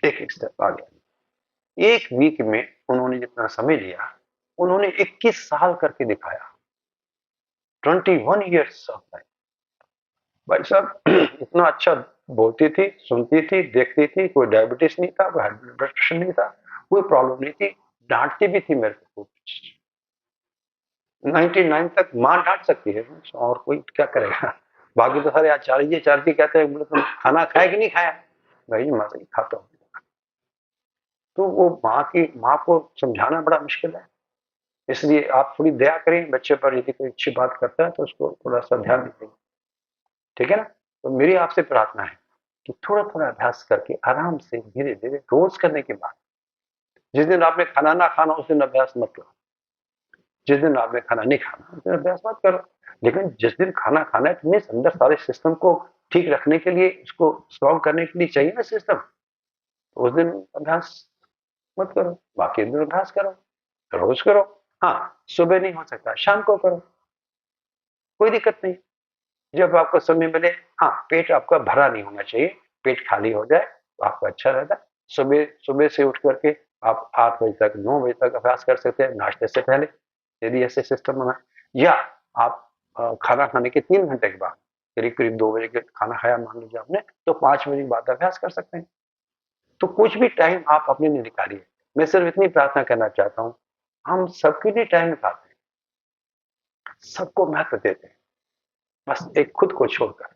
एक एक स्टेप आगे। एक वीक में उन्होंने जितना समय लिया, उन्होंने 21 साल करके दिखाया। 21 ईयर्स ऑफ टाइम। भाई साहब इतना अच्छा बोलती थी, सुनती थी, देखती थी, कोई डायबिटीज नहीं था, कोई हाई ब्लड प्रेशर नहीं था, कोई प्रॉब्लम नहीं थी। डांटती भी थी मेरे को। 99 तक माँ डांट सकती है और कोई क्या करेगा। बाकी तो सारे आचार्य चार्य कहते हैं, बोले तुम खाना खाया कि नहीं खाया। भाई माँ से खाता हूँ। तो वो माँ को समझाना बड़ा मुश्किल है। इसलिए आप थोड़ी दया करें बच्चे पर, यदि कोई अच्छी बात करता है तो उसको थोड़ा सा ध्यान दीजिए। ठीक है ना। तो मेरी आपसे प्रार्थना है कि थोड़ा थोड़ा अभ्यास करके आराम से धीरे धीरे रोज करने के बाद, जिस दिन आपने खाना ना खाना उस दिन अभ्यास मत करो, जिस दिन आपने खाना नहीं खाना उस दिन अभ्यास मत करो। लेकिन जिस दिन खाना खाना है तुम्हें अंदर सारे सिस्टम को ठीक रखने के लिए, उसको स्ट्रॉन्ग करने के लिए चाहिए ना सिस्टम, तो उस दिन अभ्यास मत करो, बाकी दिन अभ्यास करो, रोज करो। हाँ, सुबह नहीं हो सकता शाम को करो, कोई दिक्कत नहीं। जब आपको समय मिले। हाँ, पेट आपका भरा नहीं होना चाहिए, पेट खाली हो जाए तो आपको अच्छा रहता है। सुबह सुबह से उठ करके आप 8 बजे तक 9 बजे तक अभ्यास कर सकते हैं नाश्ते से पहले, यदि ऐसे सिस्टम बना। या आप खाना खाने के 3 घंटे के बाद, करीब करीब 2 बजे के खाना खाया मान लीजिए आपने, तो 5 बजे के बाद अभ्यास कर सकते हैं। तो कुछ भी टाइम आप अपने लिए निकालिए। मैं सिर्फ इतनी प्रार्थना करना चाहता हूँ, हम सबके लिए टाइम निकालते हैं, सबको महत्व देते हैं, बस एक खुद को छोड़कर।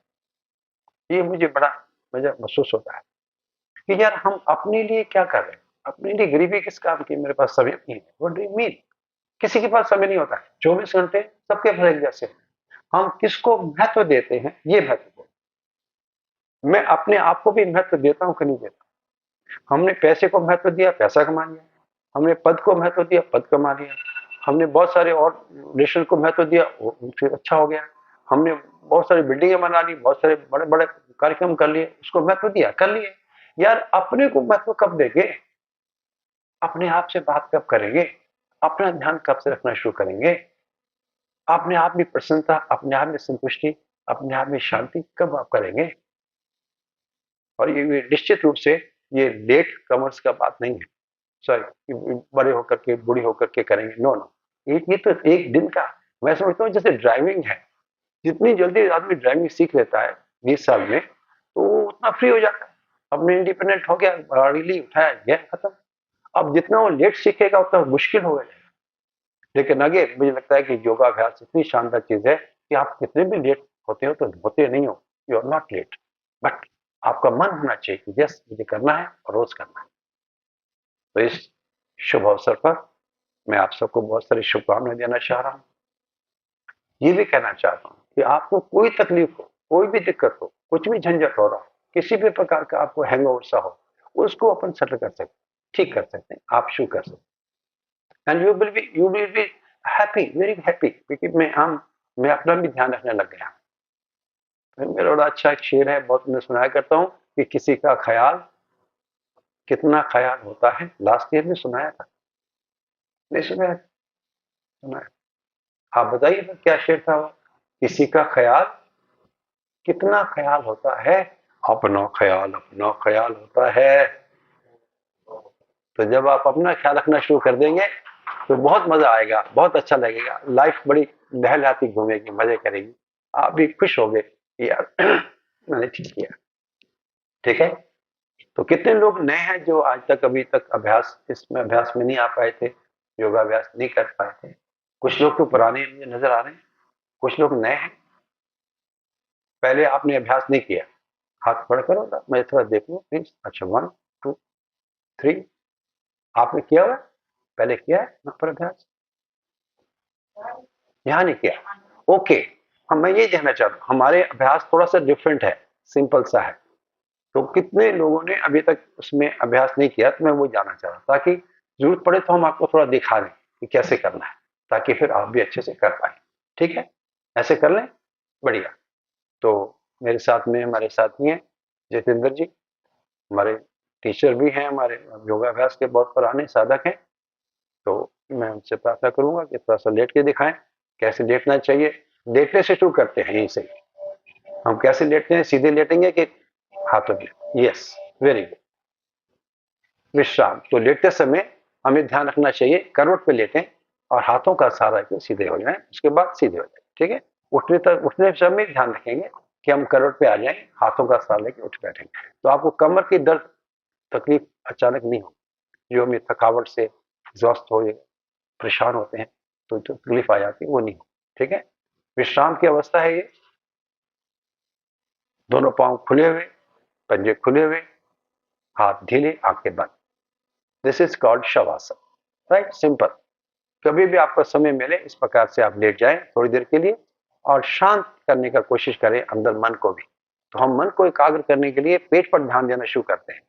ये मुझे बड़ा मजा महसूस होता है कि यार हम अपने लिए क्या कर रहे हैं। अपने लिए गरीबी किस काम की, मेरे पास समय नहीं है, व्हाट डू यू मीन। किसी के पास समय नहीं होता है, 24 घंटे सबके पास एक जैसे हैं। हम किसको महत्व देते हैं, ये महत्वपूर्ण। मैं अपने आप को भी महत्व देता हूं कि नहीं देता। हमने पैसे को महत्व दिया, पैसा कमा लिया। हमने पद को महत्व दिया, पद कमा लिया। हमने बहुत सारे और रिलेशन को महत्व दिया, वो फिर अच्छा हो गया। हमने बहुत सारी बिल्डिंगें बना ली, बहुत सारे बड़े बड़े कार्यक्रम कर लिए, उसको महत्व दिया, कर लिए। यार अपने को महत्व कब देंगे, अपने आप से बात कब करेंगे, अपना ध्यान कब से रखना शुरू करेंगे, अपने आप में प्रसन्नता, अपने आप में संतुष्टि, अपने आप में शांति कब आप करेंगे। और ये निश्चित रूप से ये लेट कमर्स का बात नहीं है। सॉरी, बड़े होकर के बूढ़े होकर के करेंगे, नो नो। ये तो एक दिन का, मैं समझता हूँ जैसे ड्राइविंग है, जितनी जल्दी आदमी ड्राइविंग सीख लेता है 20 साल में, तो वो उतना फ्री हो जाता है, अपने इंडिपेंडेंट हो गया, गाड़ी ली उठाया गया खत्म। अब जितना वो लेट सीखेगा उतना मुश्किल हो गया। लेकिन आगे मुझे लगता है कि योगाभ्यास इतनी शानदार चीज है कि आप कितने भी लेट होते हो तो होते नहीं हो, you are not late. But आपका मन होना चाहिए कि यस मुझे करना है और रोज करना है। तो इस शुभ अवसर पर मैं आप सबको बहुत सारी शुभकामनाएं देना चाह रहा हूँ। ये भी कहना चाहता हूँ कि आपको कोई तकलीफ हो, कोई भी दिक्कत हो, कुछ भी झंझट हो रहा हो, किसी भी प्रकार का आपको हैंगओवर सा हो, उसको अपन सेटल कर सकते हैं, ठीक कर सकते हैं, आप शुरू कर सकते हैं। And you will be happy, very happy, क्योंकि मैं अपना भी ध्यान रखने लग गया। मेरा बड़ा अच्छा एक शेर है, बहुत मैं सुनाया करता हूँ कि किसी का ख्याल कितना ख्याल होता है, लास्ट ईयर में सुनाया था, नहीं सुनाया, सुनाया। आप बताइए फिर क्या शेर था वो। किसी का ख्याल कितना ख्याल होता है, अपना ख्याल होता है। तो जब आप अपना ख्याल रखना शुरू कर देंगे तो बहुत मजा आएगा, बहुत अच्छा लगेगा, लाइफ बड़ी लहलहाती घूमेगी, मजे करेगी। आप भी खुश होगे कि यार मैंने ठीक किया। ठीक है। तो कितने लोग नए हैं जो आज तक अभी तक अभ्यास में नहीं आ पाए थे, योगाभ्यास नहीं कर पाए थे। कुछ लोग तो पुराने मुझे नजर आ रहे हैं, कुछ लोग नए हैं, पहले आपने अभ्यास नहीं किया। हाथ खड़ा करो ना, मैं थोड़ा देख लूं प्लीज। अच्छा, 1 2 3। आपने किया हुआ है? पहले किया है वहां पर अभ्यास? यहाँ नहीं किया, ओके। हम मैं ये कहना चाहता हूँ हमारे अभ्यास थोड़ा सा डिफरेंट है, सिंपल सा है। तो कितने लोगों ने अभी तक उसमें अभ्यास नहीं किया, तो मैं वो जानना चाह रहा हूँ, ताकि जरूरत पड़े तो हम आपको थोड़ा दिखा दें कि कैसे करना है, ताकि फिर आप भी अच्छे से कर पाए। ठीक है, ऐसे कर लें, बढ़िया। तो मेरे साथ में हमारे साथी हैं जितेंद्र जी, हमारे टीचर भी हैं, हमारे योगाभ्यास के बहुत पुराने साधक हैं। तो मैं उनसे प्रार्थना करूंगा कि थोड़ा सा लेट के दिखाएं, कैसे लेटना चाहिए। लेटने से शुरू करते हैं, यहीं से हम कैसे लेटते हैं, सीधे लेटेंगे कि हाथों में। Yes, very good. विश्राम। तो लेटते समय हमें ध्यान रखना चाहिए करवट पे लेटें और हाथों का सहारा के सीधे हो जाएं, उसके बाद सीधे हो जाएं। ठीक है, उठने समय ध्यान रखेंगे कि हम करवट पे आ जाएं, हाथों का सहारा लेके उठ बैठेंगे, तो आपको कमर की दर्द तकलीफ अचानक नहीं हो, जो हमें थकावट से स्वस्थ हो परेशान होते हैं तो जो तकलीफ आ जाती है वो नहीं हो। ठीक है, विश्राम की अवस्था है ये। दोनों पांव खुले हुए, पंजे खुले हुए, हाथ ढीले, आंखें बंद। This is called shavasana. Right, simple. कभी भी आपको समय मिले इस प्रकार से आप लेट जाएं थोड़ी देर के लिए और शांत करने का कोशिश करें अंदर मन को भी। तो हम मन को एकाग्र करने के लिए पेट पर ध्यान देना शुरू करते हैं।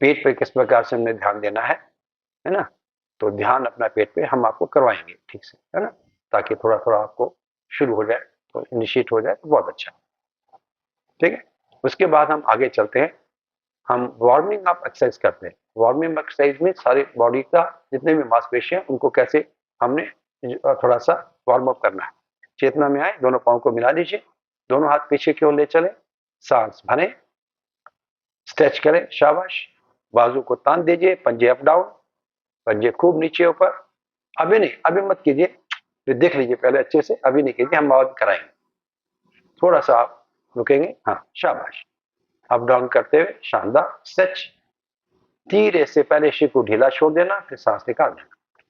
पेट पे किस प्रकार से हमें ध्यान देना है ना? तो ध्यान अपना पेट पे हम आपको करवाएंगे ठीक से, है ना, ताकि थोड़ा थोड़ा आपको शुरू हो जाए, तो इनिशिएट हो जाए तो बहुत अच्छा। ठीक है, उसके बाद हम आगे चलते हैं। हम वार्मिंग अप एक्सरसाइज करते हैं। वार्मिंग एक्सरसाइज में सारी बॉडी का जितने भी मांसपेशियां उनको कैसे हमने थोड़ा सा वार्म अप करना है। चेतना में आए, दोनों पाँव को मिला लीजिए, दोनों हाथ पीछे की ओर ले चले, सांस भरें, स्ट्रेच करें, शाबाश। बाजू को तान दीजिए, पंजे अप डाउन, पंजे खूब नीचे ऊपर। अभी नहीं, अभी मत कीजिए, फिर देख लीजिए पहले अच्छे से, अभी नहीं कीजिए, हम बाद कराएंगे। थोड़ा सा आप रुकेंगे, हाँ शाबाश। अप डाउन करते हुए शानदार स्ट्रेच। धीरे से पहले शिर को ढीला छोड़ देना, फिर सांस निकाल देना।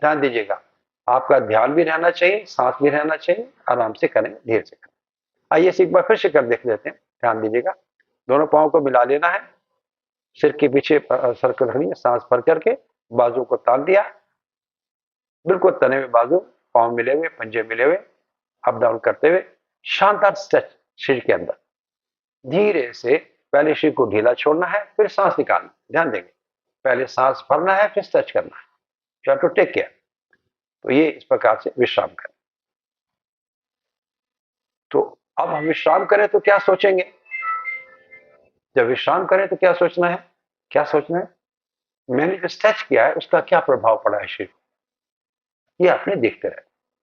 ध्यान दीजिएगा, आपका ध्यान भी रहना चाहिए, सांस भी रहना चाहिए, आराम से करें, धीरे से करें। आइए एक बार फिर से कर देख लेते हैं। ध्यान दीजिएगा, दोनों पाँव को मिला लेना है, सिर के पीछे सर्कल रखनी है, सांस भर करके बाजू को तान दिया, बिल्कुल तने हुए बाजू, पाँव मिले हुए, पंजे मिले हुए, अप डाउन करते हुए शानदार स्ट्रेच शरीर के अंदर। धीरे से पहले शरीर को ढीला छोड़ना है, फिर सांस निकालना। ध्यान देंगे, पहले सांस भरना है, फिर स्ट्रेच करना है। You too take care. तो ये इस प्रकार से विश्राम करें। तो अब हम विश्राम करें तो क्या सोचेंगे? जब विश्राम करें तो क्या सोचना है? क्या सोचना है? मैंने जो स्ट्रेच किया है उसका क्या प्रभाव पड़ा है शरीर, ये आपने देखते रहे।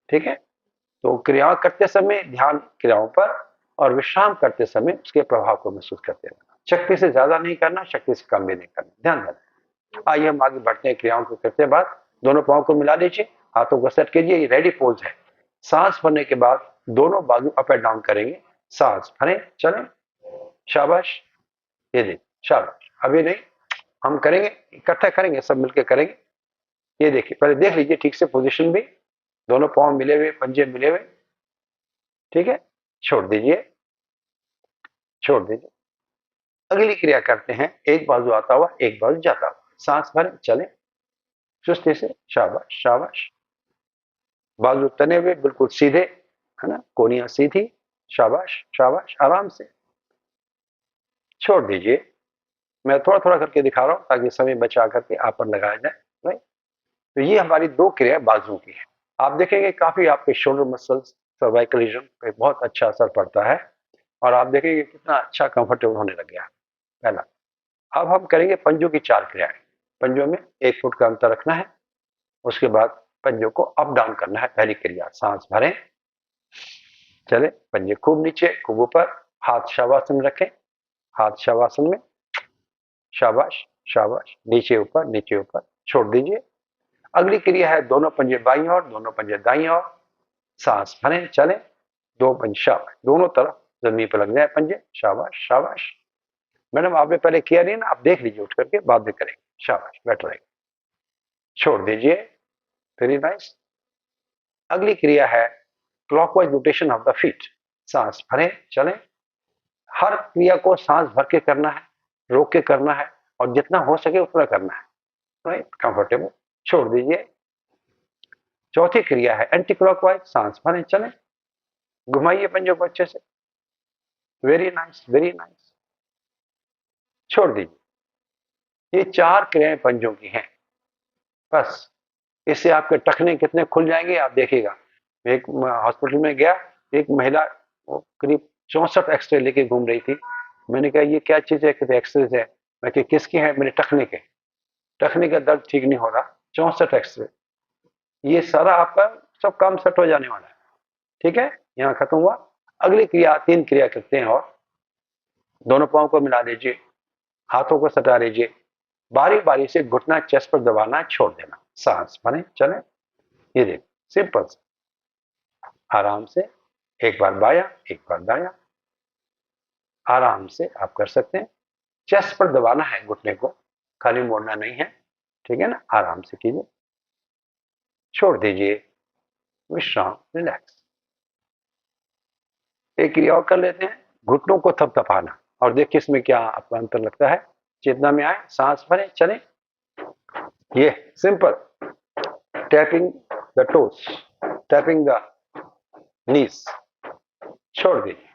ठीक है, तो क्रिया करते समय ध्यान क्रियाओं पर और विश्राम करते समय उसके प्रभाव को महसूस करते रहना। शक्ति से ज्यादा नहीं करना, शक्ति से कम भी नहीं करना, ध्यान देना। आइए हम आगे बढ़ते हैं क्रियाओं को करते बाद। दोनों पाँव को मिला लीजिए, हाथों को सेट कीजिए, ये रेडी पोज है। सांस भरने के बाद दोनों बाजू अप एंड डाउन करेंगे, सांस भरें, चलें, शाबाश। ये देखिए, शाबाश। अभी नहीं, हम करेंगे, इकट्ठा करेंगे, सब मिलकर करेंगे। ये देखिए, पहले देख लीजिए ठीक से पोजीशन भी, दोनों पाँव मिले हुए, पंजे मिले हुए। ठीक है, छोड़ दीजिए, छोड़ दीजिए। अगली क्रिया करते हैं, एक बाजू आता हुआ, एक बाजू जाता हुआ। सांस भरें, चलें सुस्ती से, शाबाश शाबाश। बाजू तने हुए, बिल्कुल सीधे, है ना, कोनियां सीधी, शाबाश शाबाश, आराम से। छोड़ दीजिए, मैं थोड़ा थोड़ा करके दिखा रहा हूं ताकि समय बचा करके आप पर लगाया जाए। राइट, तो ये हमारी दो क्रिया बाजू की है। आप देखेंगे काफी आपके शोल्डर मसल्स, सर्वाइकल रीजन पे बहुत अच्छा असर पड़ता है और आप देखेंगे कितना अच्छा कंफर्टेबल होने लग गया। पहला, अब हम करेंगे पंजों की चार क्रियाएं। पंजों में 1 फुट का अंतर रखना है, उसके बाद पंजों को अप डाउन करना है। पहली क्रिया, सांस भरें, चले, पंजे खूब नीचे खूब ऊपर, हाथ शवासन में रखें, हाथ शवासन में, शाबाश शाबाश, नीचे ऊपर नीचे ऊपर, छोड़ दीजिए। अगली क्रिया है दोनों पंजे बाईं ओर, दोनों पंजे दाईं ओर, सांस भरें, चलें, दो पंजे, शाबाश, दोनों तरफ जमीन पर लग जाए पंजे, शाबाश शाबाश। मैडम आपने पहले किया नहीं ना, आप देख लीजिए उठ करके, बाद में करेंगे, शाबाश, बेटर रहेगा। छोड़ दीजिए, वेरी नाइस। अगली क्रिया है clockwise rotation of the feet. सांस भरें, चलें, हर क्रिया को सांस भर के करना है, रोक के करना है और जितना हो सके उतना करना है। Right, comfortable. छोड़ दीजिए। चौथी क्रिया है एंटी क्लॉकवाइज, सांस भरें, चलें, घुमाइए पंजों को अच्छे से, वेरी नाइस वेरी नाइस। छोड़ दीजिए। ये चार क्रियाएं पंजों की हैं, बस। इससे आपके टखने कितने खुल जाएंगे आप देखिएगा। एक हॉस्पिटल में गया, एक महिला करीब 64 एक्सरे लेके घूम रही थी। मैंने कहा ये क्या चीज है? कहते एक्सरे है। मैं कहा किसके हैं? मेरे टखने के। टखने का दर्द ठीक नहीं हो रहा, 64 एक्सरे। ये सारा आपका सब काम सेट हो जाने वाला है। ठीक है, यहाँ खत्म हुआ। अगली क्रिया, 3 क्रिया करते हैं और दोनों पाँव को मिला लीजिए, हाथों को सटा लीजिए, बारी बारी से घुटना चेस्ट पर दबाना छोड़ देना, सांस भरे चले। ये देखो सिंपल से, आराम से एक बार बायां एक बार दायां, आराम से आप कर सकते हैं। चेस्ट पर दबाना है घुटने को, खाली मोड़ना नहीं है, ठीक है ना। आराम से कीजिए, छोड़ दीजिए, विश्राम, रिलैक्स। एक क्रिया और कर लेते हैं, घुटनों को थपथपाना, और देखिए इसमें क्या आपको अंतर लगता है। चेतना में आए, सांस भरे चले। ये simple, tapping the toes, tapping the knees, छोड़ दीजिए।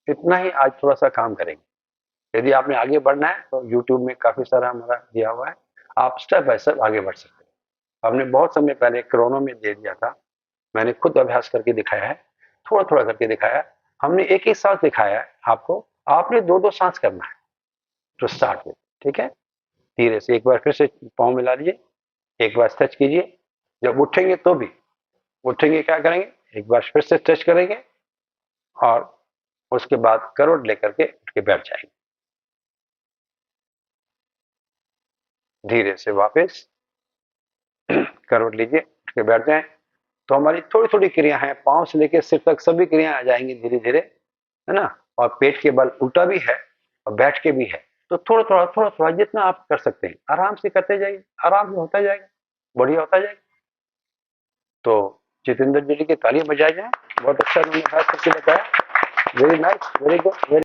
इतना ही आज थोड़ा सा काम करेंगे। यदि आपने आगे बढ़ना है तो YouTube में काफी सारा हमारा दिया हुआ है, आप स्टेप बाय स्टेप आगे बढ़ सकते हैं। हमने बहुत समय पहले कोरोना में दे दिया था, मैंने खुद अभ्यास करके दिखाया है, थोड़ा थोड़ा करके दिखाया है। हमने एक एक सांस दिखाया है आपको, आपने दो दो सांस करना है टू स्टार्ट में, ठीक है। धीरे से एक बार फिर से पाँव मिला लीजिए, एक बार स्ट्रेच कीजिए। जब उठेंगे तो भी, उठेंगे क्या करेंगे, एक बार फिर से स्ट्रेच करेंगे और उसके बाद करवट लेकर के उठ के बैठ जाएंगे। धीरे से वापस करवट लीजिए, उठ के बैठ जाएं। तो हमारी थोड़ी थोड़ी क्रिया है, पाँव से लेकर सिर तक सभी क्रियाएं आ जाएंगी धीरे धीरे, है ना। और पेट के बल उल्टा भी है और बैठ के भी है, तो थोड़ा थोड़ा जितना आप कर सकते हैं आराम से करते जाइए, आराम से होता जाएगा, बढ़िया होता जाएगा। तो जितेंद्र जी की तालियां बजाई जाए, बहुत अच्छा उन्होंने बात करके बताया। Very nice, very good, very